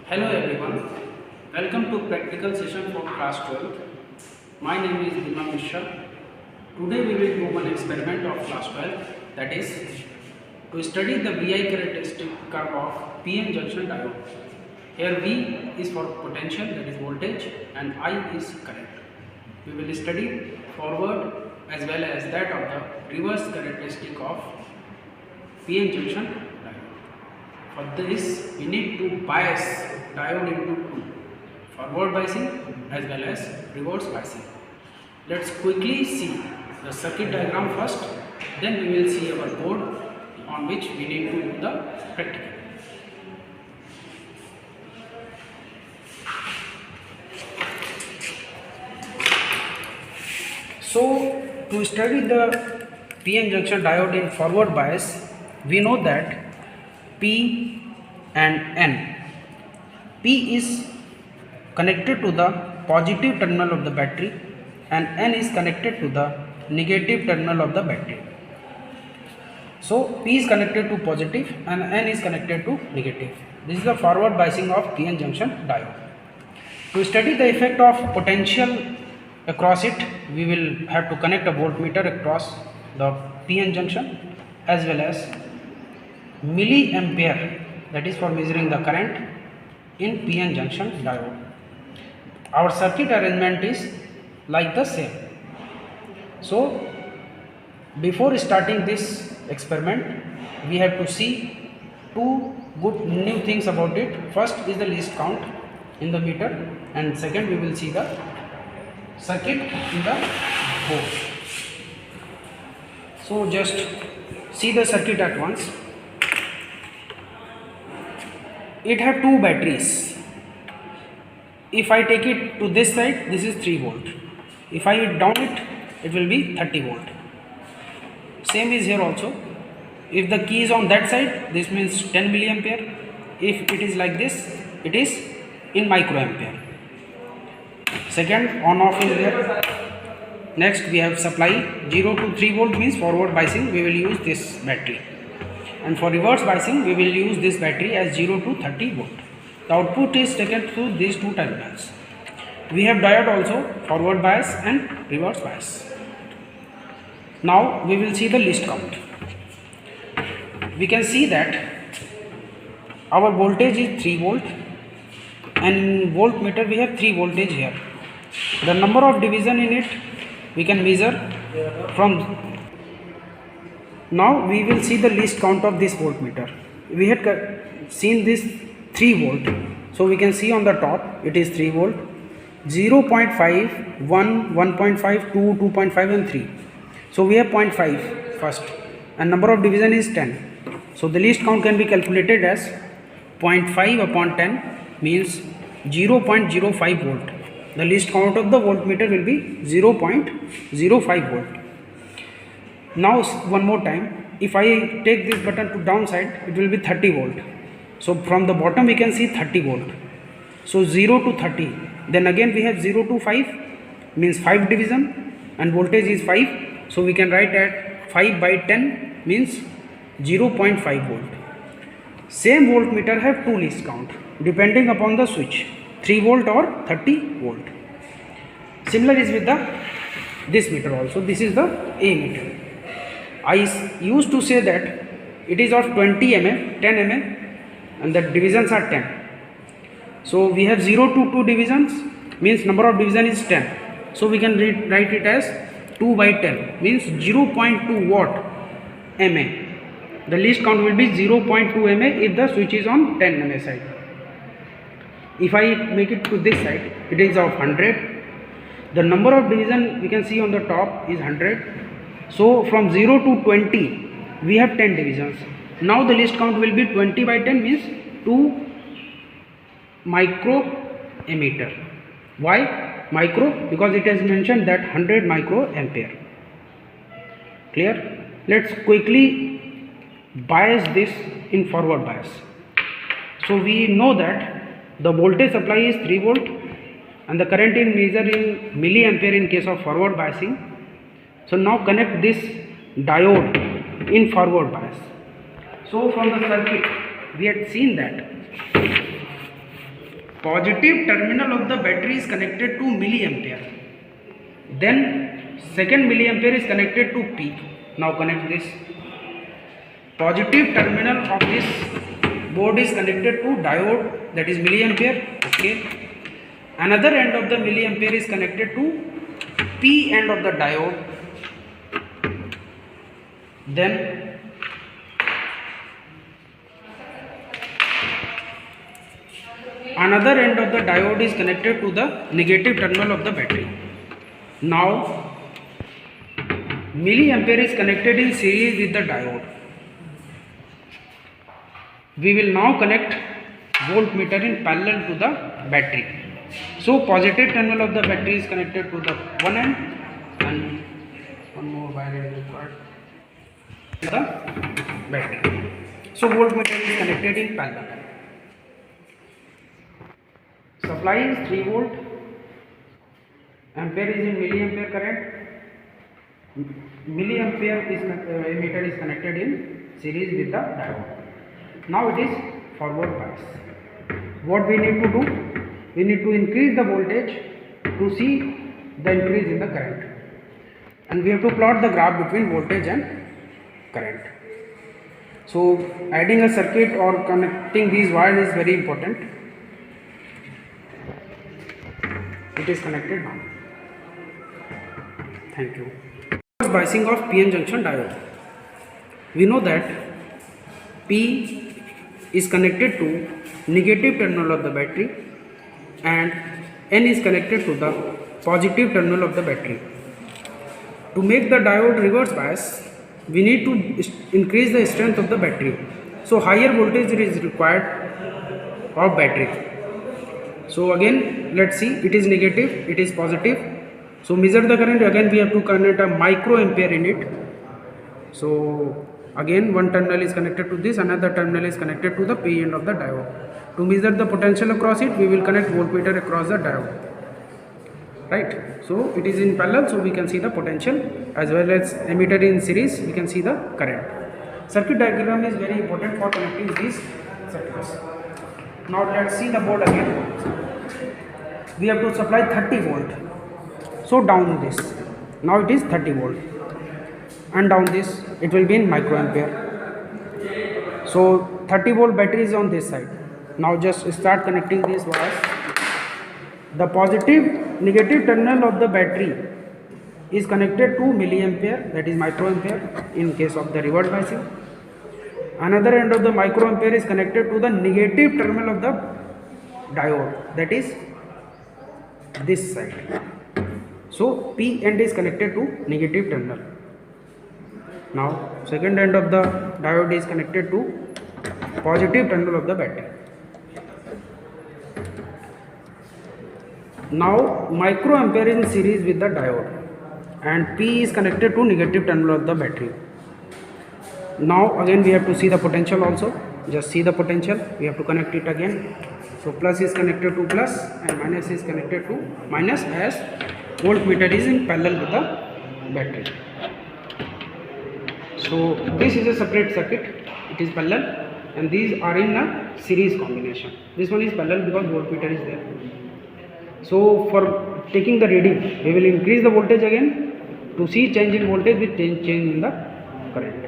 Hello everyone, welcome to practical session for class 12. My name is Bima Mishra. Today we will do one experiment of class 12, that is to study the VI characteristic curve of PN junction diode. Here V is for potential, that is voltage, and I is current. We will study forward as well as that of the reverse characteristic of PN junction diode. For this, we need to bias diode into two, forward biasing as well as reverse biasing. Let's quickly see the circuit diagram first, then we will see our board on which we need to do the practical. So, to study the PN junction diode in forward bias, we know that P and N. P is connected to the positive terminal of the battery and N is connected to the negative terminal of the battery. So P is connected to positive and N is connected to negative. This is the forward biasing of PN junction diode. To study the effect of potential across it, we will have to connect a voltmeter across the PN junction as well as milliampere, that is for measuring the current in PN junction diode. Our circuit arrangement is like the same. So before starting this experiment, we have to see two good new things about it. First is the least count in the meter, and second we will see the circuit in the board. So just see the circuit at once. It have two batteries. If I take it to this side, this is 3 volt. If I down it, it will be 30 volt. Same is here also. If the key is on that side, this means 10 milliampere. If it is like this, it is in microampere. Second, on off is there. Next we have supply 0 to 3 volt means forward biasing, we will use this battery. And for reverse biasing, we will use this battery as 0 to 30 volt. The output is taken through these two terminals. We have diode also, forward bias and reverse bias. Now we will see the least count. We can see that our voltage is 3 volt and in voltmeter we have 3 voltage here. The number of division in it we can measure from. Now we will see the least count of this voltmeter. We had seen this 3 volt. So we can see on the top it is 3 volt, 0.5, 1, 1.5, 2, 2.5 and 3. So we have 0.5 first and number of division is 10. So the least count can be calculated as 0.5 upon 10 means 0.05 volt. The least count of the voltmeter will be 0.05 volt. Now one more time, if I take this button to downside, it will be 30 volt. So from the bottom we can see 30 volt. So 0 to 30. Then again we have 0 to 5 means 5 division and voltage is 5. So we can write at 5 by 10 means 0.5 volt. Same voltmeter have two least count depending upon the switch, 3 volt or 30 volt. Similar is with this meter also. This is the A meter. I used to say that it is of 20 mm, 10 mm and the divisions are 10. So we have 0 to 2 divisions means number of division is 10. So we can write it as 2 by 10 means 0.2 watt mA. The least count will be 0.2 mA if the switch is on 10 mA side. If I make it to this side, it is of 100. The number of division we can see on the top is 100. So from 0 to 20 we have 10 divisions. Now the least count will be 20 by 10 means 2 microammeter. Why micro? Because it has mentioned that 100 microampere. Clear? Let's quickly bias this in forward bias. So we know that the voltage supply is 3 volt and the current is measured in milliampere in case of forward biasing. So now connect this diode in forward bias. So from the circuit we had seen that positive terminal of the battery is connected to milliampere. Then second milliampere is connected to P. Now connect this. Positive terminal of this board is connected to diode, that is milliampere. Okay. Another end of the milliampere is connected to P end of the diode. Then another end of the diode is connected to the negative terminal of the battery. Now milliampere is connected in series with the diode. We will now connect voltmeter in parallel to the battery. So positive terminal of the battery is connected to the one end and one more wire is required to the battery. So voltmeter is connected in parallel. Supply is 3 volt. Ampere is in milliampere current. Milliampere is emitter is connected in series with the diode. Now it is forward bias. What we need to do? We need to increase the voltage to see the increase in the current, and we have to plot the graph between voltage and current. So adding a circuit or connecting these wires is very important. It is connected now. Thank you. Biasing of PN junction diode. We know that P is connected to negative terminal of the battery and N is connected to the positive terminal of the battery. To make the diode reverse bias, we need to increase the strength of the battery. So higher voltage is required of battery. So again, let's see, it is negative, it is positive. So measure the current. Again we have to connect a microampere in it. So again one terminal is connected to this, another terminal is connected to the P end of the diode. To measure the potential across it, we will connect voltmeter across the diode. Right. So it is in parallel, so we can see the potential as well as emitter in series. We can see the current. Circuit diagram is very important for connecting these circuits. Now let's see the board again. We have to supply 30 volt. So down this. Now it is 30 volt. And down this, it will be in microampere. So 30 volt battery is on this side. Now just start connecting these wires. The positive negative terminal of the battery is connected to milliampere, that is microampere in case of the reverse biasing. Another end of the microampere is connected to the negative terminal of the diode, that is this side. So P end is connected to negative terminal. Now second end of the diode is connected to positive terminal of the battery. Now microampere in series with the diode and P is connected to negative terminal of the battery. Now again we have to see the potential also. Just see the potential. We have to connect it again. So plus is connected to plus and minus is connected to minus as voltmeter is in parallel with the battery. So this is a separate circuit. It is parallel and these are in a series combination. This one is parallel because voltmeter is there. So for taking the reading, we will increase the voltage again to see change in voltage with change in the current.